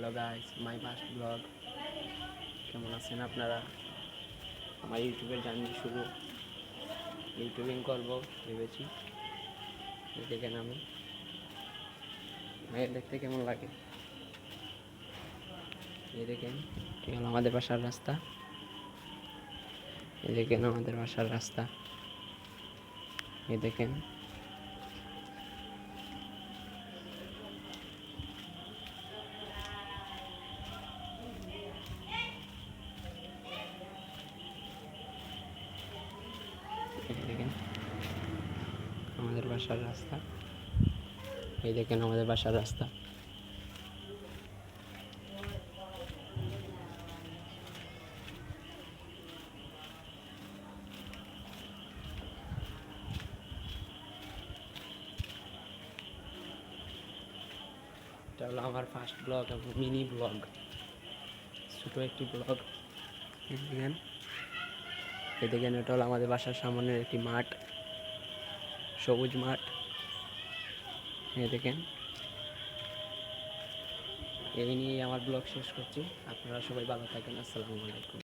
Hello guys, my first blog. কেমন আছেন আপনারা? আমার ইউটিউবের জার্নি শুরু। ইউটিউবিং করবো ভেবেছি। দেখেন আমি দেখতে কেমন লাগে। এই দেখেন, এই হলো আমাদের বাসার রাস্তা। এই দেখেন আমাদের বাসার রাস্তা। এই দেখেন দেখেন আমাদের বাসার রাস্তা। এই দেখেন আমাদের বাসার রাস্তা। এটা হলো আমার ফার্স্ট ব্লগ এবং মিনি ব্লগ, ছোটো একটি ব্লগ। দেখেন, এই দেখেন এটা হলো আমাদের বাসার সামনের একটি মাঠ, সবুজ মাঠ। এই দেখেন, এই নিয়ে আমার ব্লগ শেষ করছি। আপনারা সবাই ভালো থাকেন। আসসালামু আলাইকুম।